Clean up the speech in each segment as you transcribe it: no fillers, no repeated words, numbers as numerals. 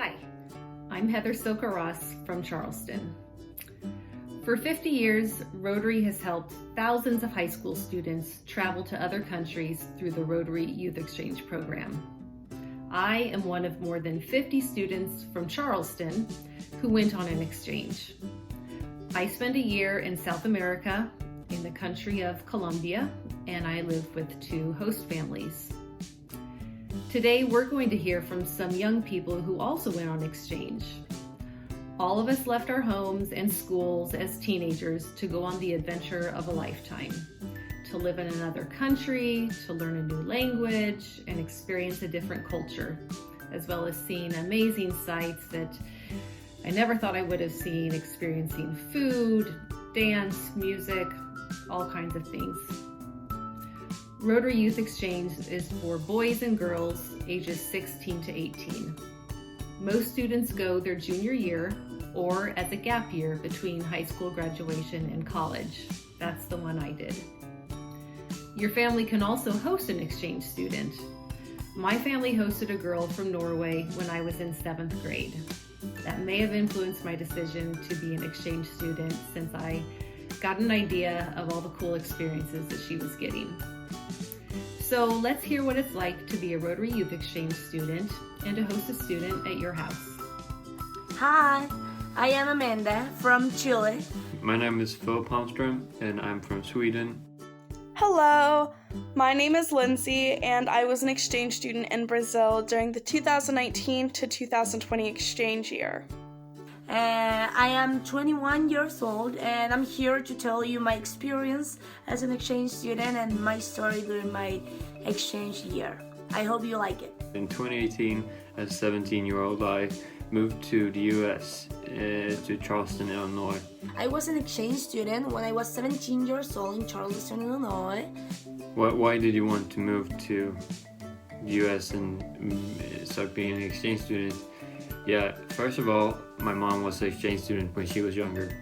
Hi, I'm Heather Soka-Ross from Charleston. For 50 years, Rotary has helped thousands of high school students travel to other countries through the Rotary Youth Exchange Program. I am one of more than 50 students from Charleston who went on an exchange. I spent a year in South America in the country of Colombia, and I lived with 2 host families. Today, we're going to hear from some young people who also went on exchange. All of us left our homes and schools as teenagers to go on the adventure of a lifetime, to live in another country, to learn a new language, and experience a different culture, as well as seeing amazing sights that I never thought I would have seen, experiencing food, dance, music, all kinds of things. Rotary Youth Exchange is for boys and girls ages 16 to 18. Most students go their junior year or as a gap year between high school graduation and college. That's the one I did. Your family can also host an exchange student. My family hosted a girl from Norway when I was in 7th grade. That may have influenced my decision to be an exchange student since I got an idea of all the cool experiences that she was getting. So let's hear what it's like to be a Rotary Youth Exchange student and to host a student at your house. Hi, I am Amanda from Chile. My name is Phil Palmström and I'm from Sweden. Hello, my name is Lindsay and I was an exchange student in Brazil during the 2019 to 2020 exchange year. I am 21 years old and I'm here to tell you my experience as an exchange student and my story during my exchange year. I hope you like it. In 2018, as a 17-year-old, I moved to the US, to Charleston, Illinois. I was an exchange student when I was 17 years old in Charleston, Illinois. Why did you want to move to the US and start being an exchange student? Yeah, first of all, my mom was an exchange student when she was younger.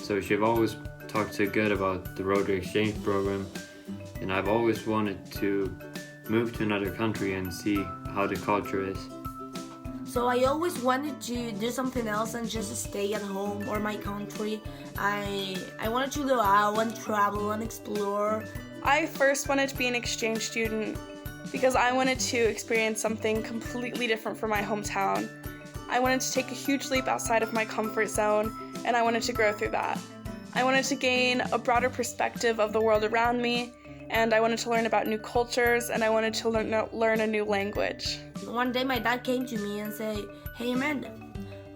So she've always talked so good about the Rotary Exchange Program, and I've always wanted to move to another country and see how the culture is. So I always wanted to do something else and just stay at home or my country. I wanted to go out and travel and explore. I first wanted to be an exchange student because I wanted to experience something completely different from my hometown. I wanted to take a huge leap outside of my comfort zone, and I wanted to grow through that. I wanted to gain a broader perspective of the world around me, and I wanted to learn about new cultures, and I wanted to learn a new language. One day my dad came to me and said, "Hey Amanda,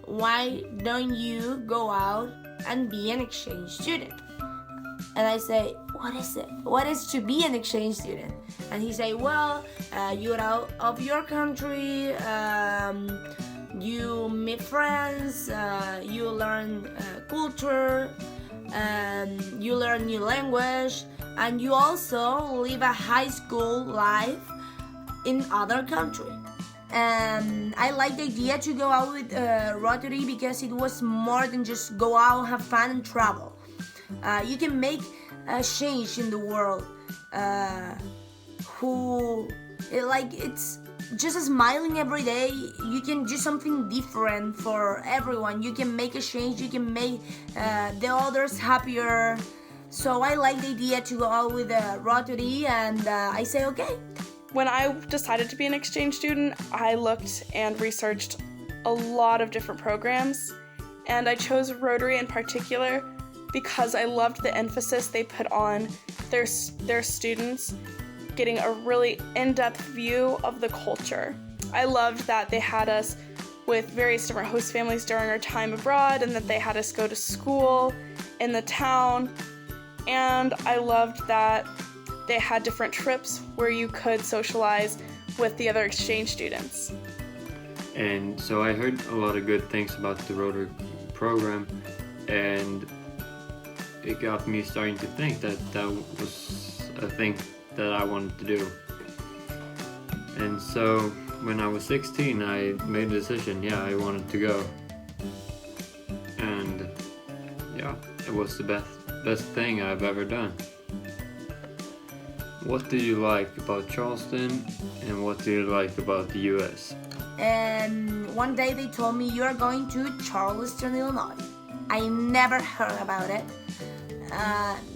why don't you go out and be an exchange student?" And I say, "What is it? What is to be an exchange student?" And he said, "Well, you're out of your country, you meet friends, you learn culture, you learn new language, and you also live a high school life in other country." And I like the idea to go out with Rotary because it was more than just go out, have fun, and travel. You can make a change in the world. It's just smiling every day. You can do something different for everyone. You can make a change. You can make the others happier. So I like the idea to go out with Rotary, and I say okay. When I decided to be an exchange student, I looked and researched a lot of different programs, and I chose Rotary in particular because I loved the emphasis they put on their students getting a really in-depth view of the culture. I loved that they had us with various different host families during our time abroad, and that they had us go to school in the town, and I loved that they had different trips where you could socialize with the other exchange students. And so I heard a lot of good things about the Rotary program, and it got me starting to think that that was a thing that I wanted to do. And so when I was 16, I made a decision, I wanted to go. And it was the best thing I've ever done. What do you like about Charleston and what do you like about the US? And one day they told me, you're going to Charleston, Illinois. I never heard about it.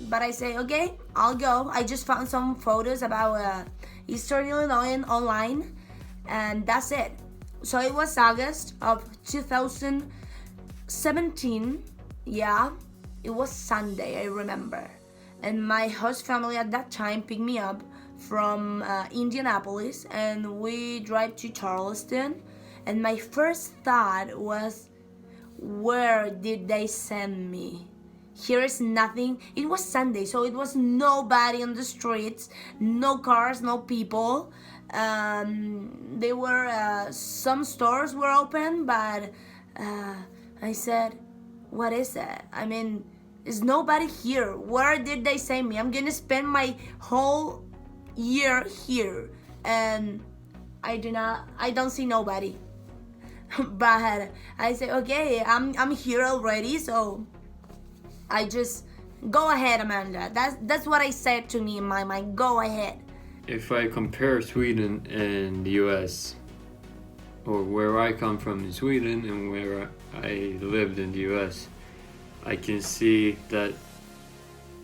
But I say, okay, I'll go. I just found some photos about Eastern Illinois online, and that's it. So it was August of 2017. Yeah, it was Sunday, I remember. And my host family at that time picked me up from Indianapolis, and we drive to Charleston. And my first thought was, where did they send me? Here is nothing. It was Sunday, so it was nobody on the streets, no cars, no people. There were some stores were open, but I said, what is that? I mean, is nobody here? Where did they send me? I'm gonna spend my whole year here, and I don't see nobody. But I say, okay, I'm here already, so I just go ahead, Amanda. That's what I said to me in my mind. Go ahead. If I compare Sweden and the US, or where I come from in Sweden and where I lived in the US, I can see that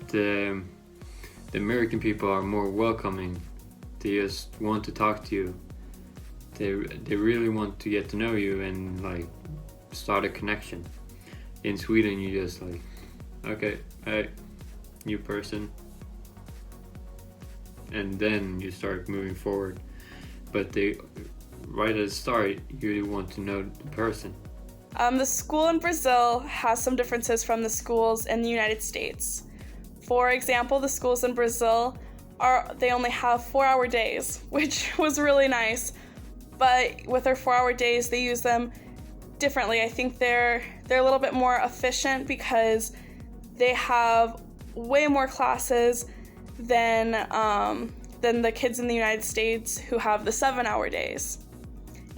the American people are more welcoming. They just want to talk to you. They really want to get to know you and like start a connection. In Sweden, you just like, okay, hey, new person, and then you start moving forward. But right at the start, you want to know the person. The school in Brazil has some differences from the schools in the United States. For example, the schools in Brazil they only have 4-hour days, which was really nice. But with their 4-hour days, they use them differently. I think they're a little bit more efficient because they have way more classes than the kids in the United States who have the 7-hour days.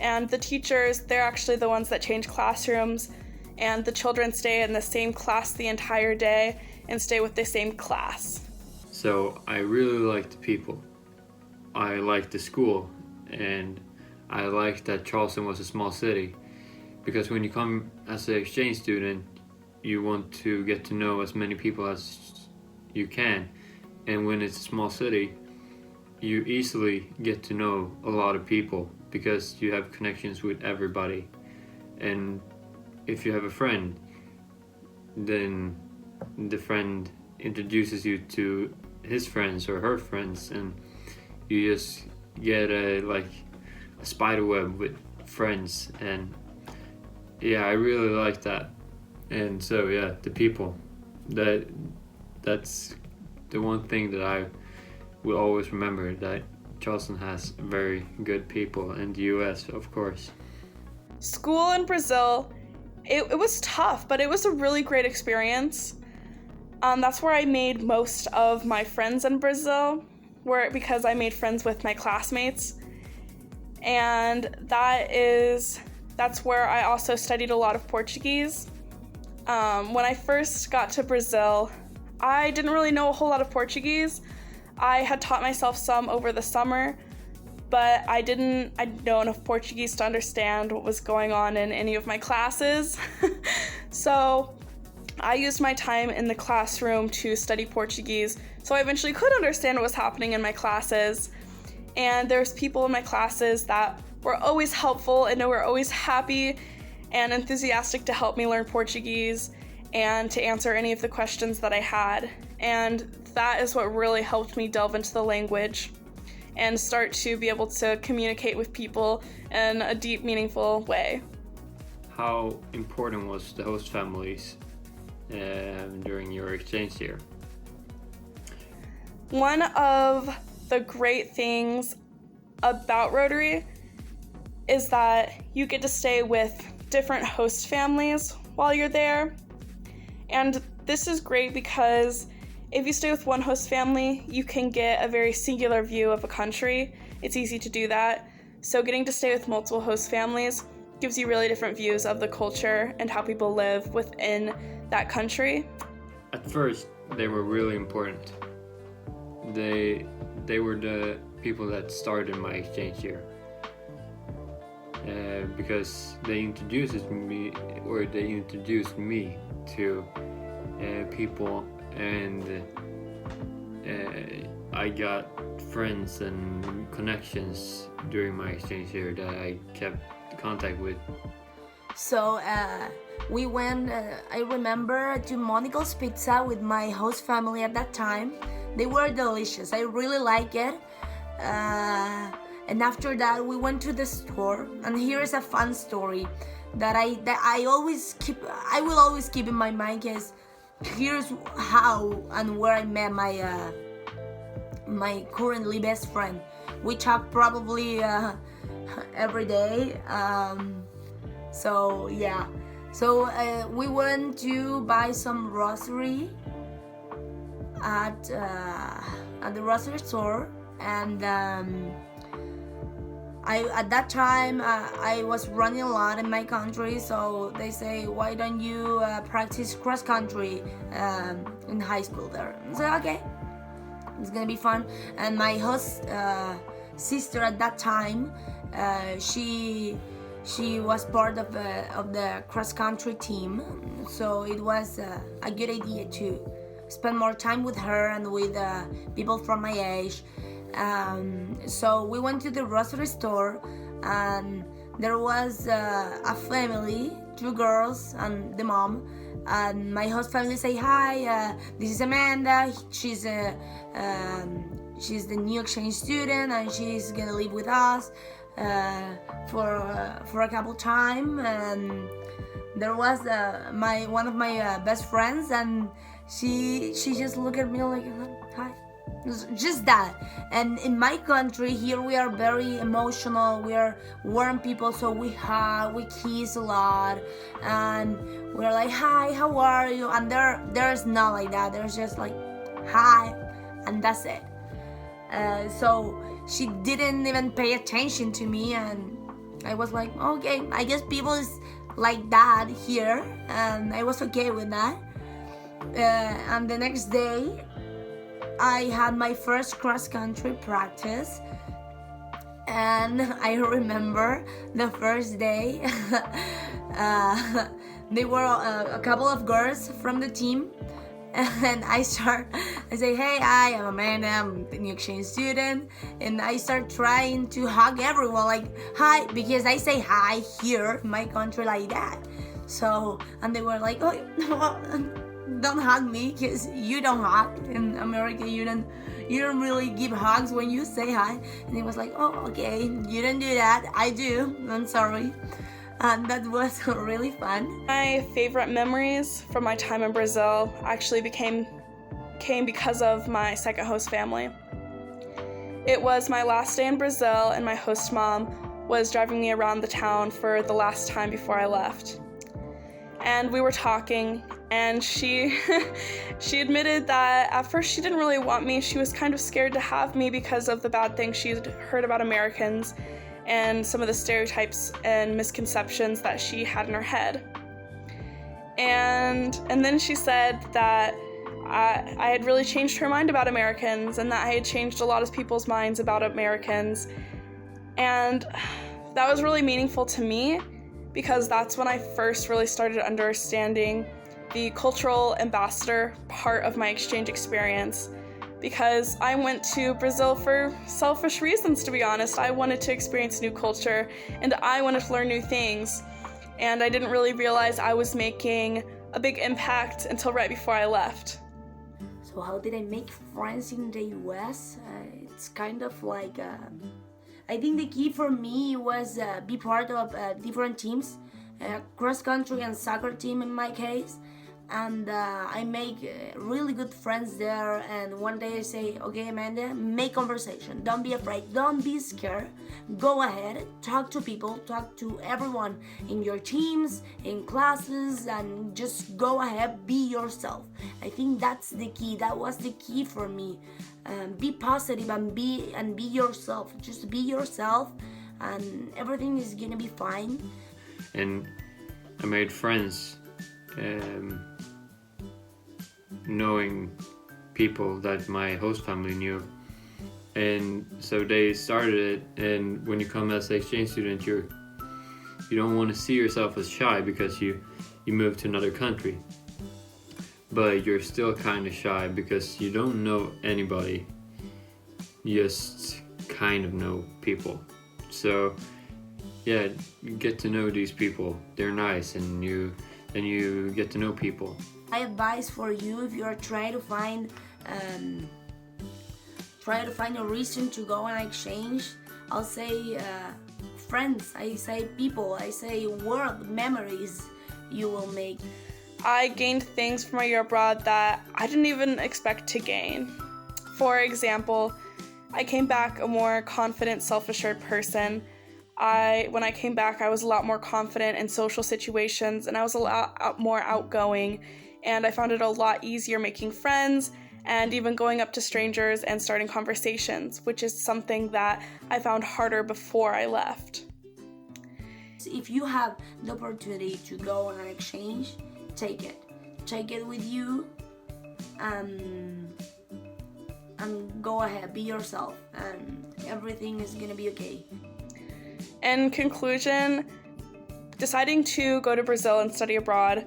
And the teachers, they're actually the ones that change classrooms, and the children stay in the same class the entire day and stay with the same class. So I really like the people. I like the school, and I like that Charleston was a small city, because when you come as an exchange student, you want to get to know as many people as you can, and when it's a small city, you easily get to know a lot of people because you have connections with everybody. And if you have a friend, then the friend introduces you to his friends or her friends, and you just get a spider web with friends. And yeah, I really like that. And so yeah, the people, that's the one thing that I will always remember, that Charleston has very good people, and the US, of course. School in Brazil, it was tough, but it was a really great experience. That's where I made most of my friends in Brazil, because I made friends with my classmates. And that's where I also studied a lot of Portuguese. When I first got to Brazil, I didn't really know a whole lot of Portuguese. I had taught myself some over the summer, but I didn't know enough Portuguese to understand what was going on in any of my classes. So I used my time in the classroom to study Portuguese, so I eventually could understand what was happening in my classes. And there's people in my classes that were always helpful and were always happy and enthusiastic to help me learn Portuguese and to answer any of the questions that I had. And that is what really helped me delve into the language and start to be able to communicate with people in a deep, meaningful way. How important was the host families during your exchange year? One of the great things about Rotary is that you get to stay with different host families while you're there. And this is great because if you stay with one host family, you can get a very singular view of a country. It's easy to do that. So getting to stay with multiple host families gives you really different views of the culture and how people live within that country. At first, they were really important. They they were the people that started my exchange year. Because they introduced me to people, and I got friends and connections during my exchange year that I kept contact with. So we went, I remember, to Monica's Pizza with my host family at that time. They were delicious. I really like it. And after that, we went to the store. And here is a fun story that I will always keep in my mind, because here's how and where I met my currently best friend. We talk probably every day. So yeah. So we went to buy some grocery at the grocery store, and at that time I was running a lot in my country, so they say, why don't you practice cross country in high school there? So okay, it's gonna be fun. And my host sister at that time, she was part of the cross country team, so it was a good idea to spend more time with her and with people from my age. So we went to the grocery store, and there was a family, 2 girls and the mom. And my host family say, hi, this is Amanda. She's the new exchange student, and she's gonna live with us for a couple time. And there was one of my best friends, and she just looked at me like, hi. Just that. And in my country here, we are very emotional, we are warm people, so we hug, we kiss a lot, and we're like, hi, how are you? And there's not like that. There's just like, hi, and that's it. So she didn't even pay attention to me, and I was like, okay, I guess people is like that here, and I was okay with that. And the next day I had my first cross-country practice, and I remember the first day they were a couple of girls from the team, and I say, hey, I am Amanda, I'm the new exchange student, and I start trying to hug everyone, like, hi, because I say hi here in my country like that. So, and they were like, oh, well, don't hug me, because you don't hug in America. You don't really give hugs when you say hi. And he was like, oh, okay, you don't do that. I do. I'm sorry. And that was really fun. My favorite memories from my time in Brazil actually came because of my second host family. It was my last day in Brazil, and my host mom was driving me around the town for the last time before I left. And we were talking, and she admitted that at first she didn't really want me. She was kind of scared to have me because of the bad things she'd heard about Americans and some of the stereotypes and misconceptions that she had in her head. And then she said that I had really changed her mind about Americans, and that I had changed a lot of people's minds about Americans. And that was really meaningful to me, because that's when I first really started understanding the cultural ambassador part of my exchange experience. Because I went to Brazil for selfish reasons, to be honest. I wanted to experience new culture, and I wanted to learn new things. And I didn't really realize I was making a big impact until right before I left. So how did I make friends in the US? It's kind of like, I think the key for me was be part of different teams, cross-country and soccer team in my case. And I make really good friends there. And one day I say, okay, Amanda, make conversation. Don't be afraid. Don't be scared. Go ahead. Talk to people. Talk to everyone in your teams, in classes, and just go ahead. Be yourself. I think that's the key. That was the key for me. Be positive and be yourself. Just be yourself, and everything is gonna be fine. And I made friends. Knowing people that my host family knew, and so they started it. And when you come as an exchange student, you don't want to see yourself as shy because you moved to another country, but you're still kind of shy because you don't know anybody. You just kind of know people. So yeah, you get to know these people. They're nice, and you get to know people. My advice for you, if you are trying to find a reason to go on exchange, I'll say friends, I say people, I say world memories you will make. I gained things from my year abroad that I didn't even expect to gain. For example, I came back a more confident, self-assured person. When I came back, I was a lot more confident in social situations, and I was a lot more outgoing, and I found it a lot easier making friends and even going up to strangers and starting conversations, which is something that I found harder before I left. If you have the opportunity to go on an exchange, take it. Take it with you, and go ahead, be yourself, and everything is gonna be okay. In conclusion, deciding to go to Brazil and study abroad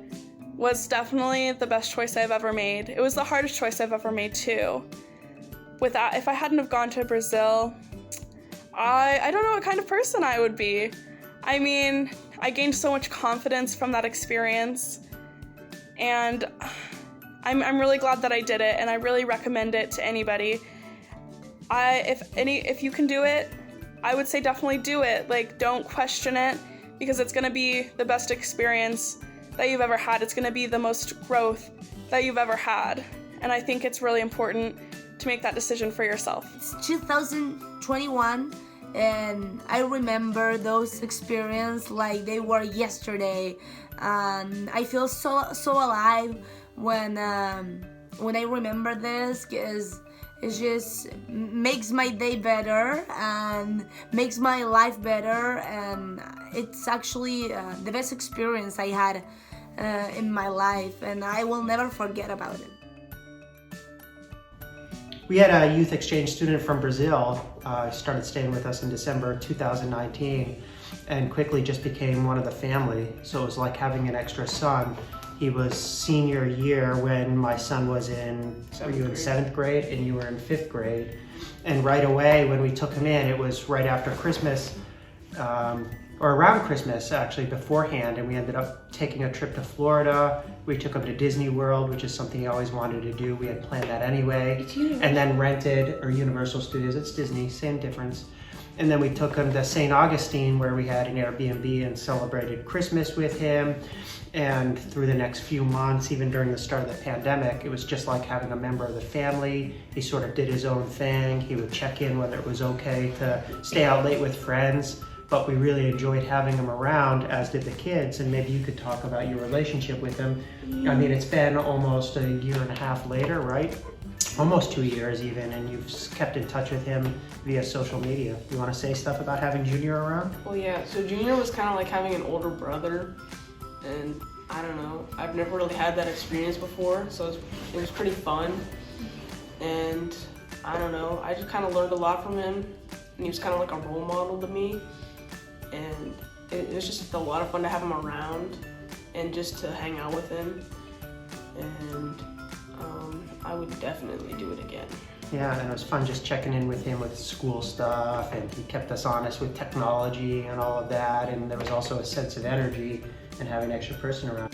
was definitely the best choice I've ever made. It was the hardest choice I've ever made too. If I hadn't have gone to Brazil, I don't know what kind of person I would be. I mean, I gained so much confidence from that experience, and I'm really glad that I did it, and I really recommend it to anybody. If you can do it, I would say definitely do it. Like, don't question it, because it's gonna be the best experience that you've ever had. It's gonna be the most growth that you've ever had. And I think it's really important to make that decision for yourself. It's 2021, and I remember those experiences like they were yesterday. I feel so alive when I remember this, because it just makes my day better and makes my life better, and it's actually the best experience I had in my life, and I will never forget about it. We had a youth exchange student from Brazil, started staying with us in December 2019, and quickly just became one of the family. So it was like having an extra son. He was senior year when my son was in, were you in 7th grade and you were in 5th grade. And right away when we took him in, it was right after Christmas, or around Christmas actually, beforehand, and we ended up taking a trip to Florida. We took him to Disney World, which is something he always wanted to do. We had planned that anyway. And then rented, or Universal Studios, it's Disney, same difference. And then we took him to St. Augustine, where we had an Airbnb and celebrated Christmas with him. And through the next few months, even during the start of the pandemic, it was just like having a member of the family. He sort of did his own thing. He would check in whether it was okay to stay out late with friends, but we really enjoyed having him around, as did the kids. And maybe you could talk about your relationship with him. I mean, it's been almost a year and a half later, right? Almost 2 years even, and you've kept in touch with him via social media. You want to say stuff about having Junior around? Well, yeah, so Junior was kind of like having an older brother, and I don't know, I've never really had that experience before, so it was pretty fun, and I don't know, I just kind of learned a lot from him, and he was kind of like a role model to me, and it was just a lot of fun to have him around and just to hang out with him, and I would definitely do it again. Yeah, and it was fun just checking in with him with school stuff, and he kept us honest with technology and all of that, and there was also a sense of energy and having an extra person around.